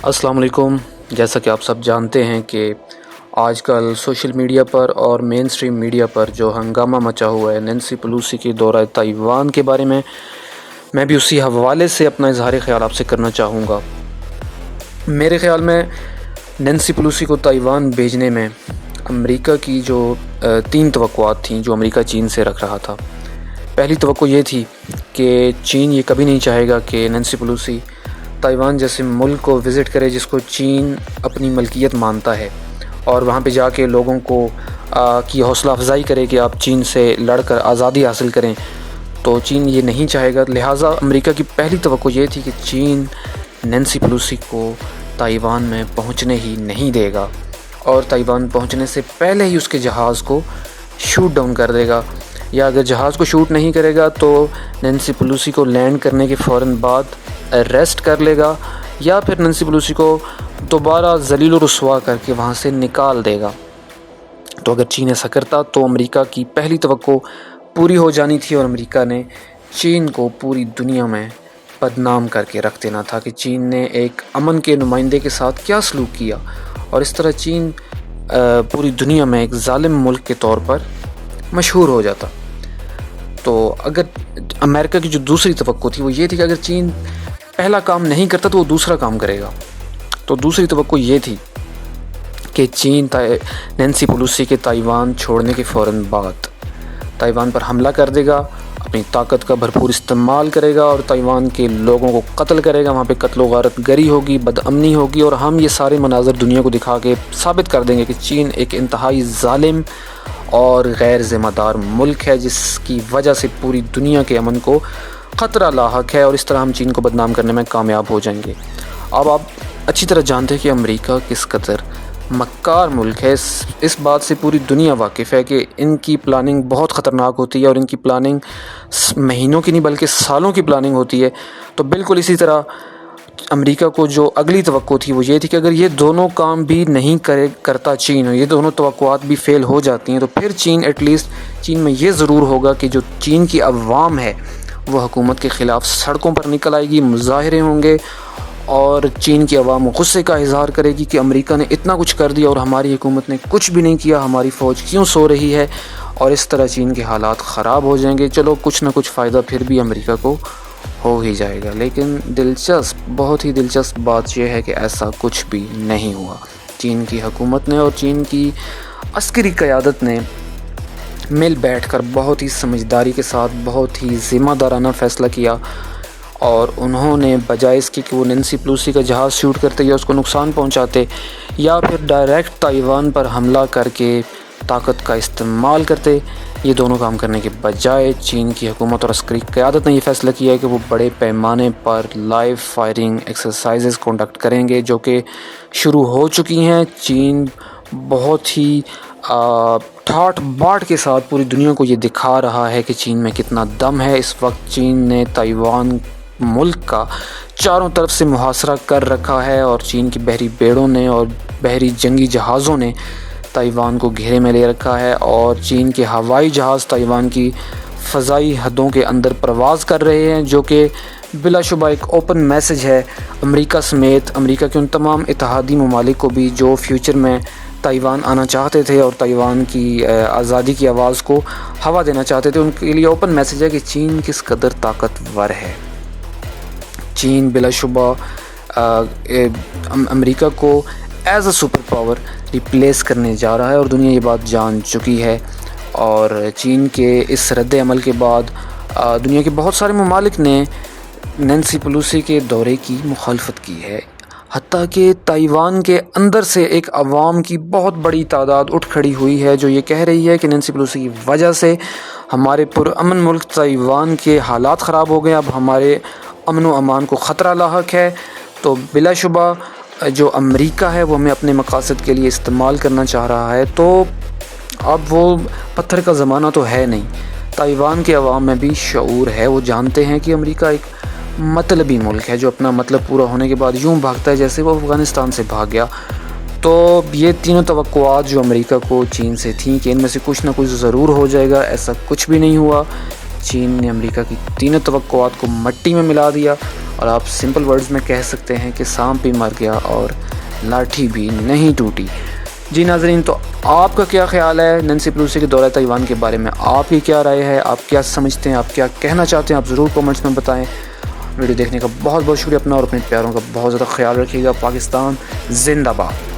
السلام علیکم۔ جیسا کہ آپ سب جانتے ہیں کہ آج کل سوشل میڈیا پر اور مین سٹریم میڈیا پر جو ہنگامہ مچا ہوا ہے نینسی پیلوسی کے دورہ تائیوان کے بارے میں بھی اسی حوالے سے اپنا اظہار خیال آپ سے کرنا چاہوں گا۔ میرے خیال میں نینسی پیلوسی کو تائیوان بھیجنے میں امریکہ کی جو 3 توقعات تھیں جو امریکہ چین سے رکھ رہا تھا۔ پہلی توقع یہ تھی کہ چین یہ کبھی نہیں چاہے گا کہ نینسی پیلوسی تائیوان جیسے ملک کو وزٹ کرے جس کو چین اپنی ملکیت مانتا ہے، اور وہاں پہ جا کے لوگوں کو کی حوصلہ افزائی کرے کہ آپ چین سے لڑ کر آزادی حاصل کریں۔ تو چین یہ نہیں چاہے گا، لہٰذا امریکہ کی پہلی توقع یہ تھی کہ چین نینسی پیلوسی کو تائیوان میں پہنچنے ہی نہیں دے گا، اور تائیوان پہنچنے سے پہلے ہی اس کے جہاز کو شوٹ ڈاؤن کر دے گا، یا اگر جہاز کو شوٹ نہیں کرے گا تو نینسی پیلوسی کو لینڈ کرنے کے فوراً بعد اریسٹ کر لے گا، یا پھر نینسی پیلوسی کو دوبارہ ذلیل و رسوا کر کے وہاں سے نکال دے گا۔ تو اگر چین ایسا کرتا تو امریکہ کی پہلی توقع پوری ہو جانی تھی، اور امریکہ نے چین کو پوری دنیا میں بدنام کر کے رکھ دینا تھا کہ چین نے ایک امن کے نمائندے کے ساتھ کیا سلوک کیا، اور اس طرح چین پوری دنیا میں ایک ظالم ملک کے طور پر مشہور ہو جاتا۔ تو اگر امریکہ کی جو دوسری توقع تھی وہ یہ تھی کہ اگر چین پہلا کام نہیں کرتا تو وہ دوسرا کام کرے گا۔ تو دوسری توقع یہ تھی کہ چین نینسی پیلوسی کے تائیوان چھوڑنے کے فوراً بعد تائیوان پر حملہ کر دے گا، اپنی طاقت کا بھرپور استعمال کرے گا، اور تائیوان کے لوگوں کو قتل کرے گا۔ وہاں پہ قتل و غارت گری ہوگی، بد امنی ہوگی، اور ہم یہ سارے مناظر دنیا کو دکھا کے ثابت کر دیں گے کہ چین ایک انتہائی ظالم اور غیر ذمہ دار ملک ہے، جس کی وجہ سے پوری دنیا کے امن کو خطرہ لاحق ہے، اور اس طرح ہم چین کو بدنام کرنے میں کامیاب ہو جائیں گے۔ اب آپ اچھی طرح جانتے ہیں کہ امریکہ کس قدر مکار ملک ہے، اس بات سے پوری دنیا واقف ہے کہ ان کی پلاننگ بہت خطرناک ہوتی ہے، اور ان کی پلاننگ مہینوں کی نہیں بلکہ سالوں کی پلاننگ ہوتی ہے۔ تو بالکل اسی طرح امریکہ کو جو اگلی توقع تھی وہ یہ تھی کہ اگر یہ دونوں کام بھی نہیں کرتا چین، اور یہ دونوں توقعات بھی فیل ہو جاتی ہیں، تو پھر چین ایٹ لیسٹ چین میں یہ ضرور ہوگا کہ جو چین کی عوام ہے وہ حکومت کے خلاف سڑکوں پر نکل آئے گی، مظاہرے ہوں گے، اور چین کی عوام غصے کا اظہار کرے گی کہ امریکہ نے اتنا کچھ کر دیا اور ہماری حکومت نے کچھ بھی نہیں کیا، ہماری فوج کیوں سو رہی ہے، اور اس طرح چین کے حالات خراب ہو جائیں گے۔ چلو کچھ نہ کچھ فائدہ پھر بھی امریکہ کو ہو ہی جائے گا، لیکن بہت ہی دلچسپ بات یہ ہے کہ ایسا کچھ بھی نہیں ہوا۔ چین کی حکومت نے اور چین کی عسکری قیادت نے مل بیٹھ کر بہت ہی سمجھداری کے ساتھ بہت ہی ذمہ دارانہ فیصلہ کیا، اور انہوں نے بجائے اس کی کہ وہ نینسی پیلوسی کا جہاز شوٹ کرتے یا اس کو نقصان پہنچاتے، یا پھر ڈائریکٹ تائیوان پر حملہ کر کے طاقت کا استعمال کرتے، یہ دونوں کام کرنے کے بجائے چین کی حکومت اور عسکری قیادت نے یہ فیصلہ کیا ہے کہ وہ بڑے پیمانے پر لائیو فائرنگ ایکسرسائزز کنڈکٹ کریں گے، جو کہ شروع ہو چکی ہیں۔ چین بہت ہی ٹھاٹ باٹ کے ساتھ پوری دنیا کو یہ دکھا رہا ہے کہ چین میں کتنا دم ہے۔ اس وقت چین نے تائیوان ملک کا چاروں طرف سے محاصرہ کر رکھا ہے، اور چین کی بحری بیڑوں نے اور بحری جنگی جہازوں نے تائیوان کو گھیرے میں لے رکھا ہے، اور چین کے ہوائی جہاز تائیوان کی فضائی حدوں کے اندر پرواز کر رہے ہیں، جو کہ بلا شبہ ایک اوپن میسج ہے امریکہ سمیت امریکہ کے ان تمام اتحادی ممالک کو بھی جو فیوچر میں تائیوان آنا چاہتے تھے اور تائیوان کی آزادی کی آواز کو ہوا دینا چاہتے تھے۔ ان کے لیے اوپن میسج ہے کہ چین کس قدر طاقتور ہے۔ چین بلا شبہ امریکہ کو as a super power replace کرنے جا رہا ہے، اور دنیا یہ بات جان چکی ہے، اور چین کے اس رد عمل کے بعد دنیا کے بہت سارے ممالک نے نینسی پیلوسی کے دورے کی مخالفت کی ہے، حتیٰ کہ تائیوان کے اندر سے ایک عوام کی بہت بڑی تعداد اٹھ کھڑی ہوئی ہے جو یہ کہہ رہی ہے کہ نینسی پیلوسی کی وجہ سے ہمارے پرامن ملک تائیوان کے حالات خراب ہو گئے، اب ہمارے امن و امان کو خطرہ لاحق ہے۔ تو بلا شبہ جو امریکہ ہے وہ ہمیں اپنے مقاصد کے لیے استعمال کرنا چاہ رہا ہے۔ تو اب وہ پتھر کا زمانہ تو ہے نہیں، تائیوان کے عوام میں بھی شعور ہے، وہ جانتے ہیں کہ امریکہ ایک مطلبی ملک ہے جو اپنا مطلب پورا ہونے کے بعد یوں بھاگتا ہے جیسے وہ افغانستان سے بھاگ گیا۔ تو یہ تینوں توقعات جو امریکہ کو چین سے تھیں کہ ان میں سے کچھ نہ کچھ ضرور ہو جائے گا، ایسا کچھ بھی نہیں ہوا۔ چین نے امریکہ کی تینوں توقعات کو مٹی میں ملا دیا، اور آپ سمپل ورڈز میں کہہ سکتے ہیں کہ سانپ بھی مر گیا اور لاٹھی بھی نہیں ٹوٹی۔ جی ناظرین، تو آپ کا کیا خیال ہے نینسی پیلوسی کے دورہ تائیوان کے بارے میں؟ آپ کی کیا رائے ہے؟ آپ کیا سمجھتے ہیں؟ آپ کیا کہنا چاہتے ہیں؟ آپ ضرور کومنٹس میں بتائیں۔ ویڈیو دیکھنے کا بہت بہت شکریہ، اپنا اور اپنے پیاروں کا بہت زیادہ خیال رکھیے گا۔ پاکستان زندہ باد۔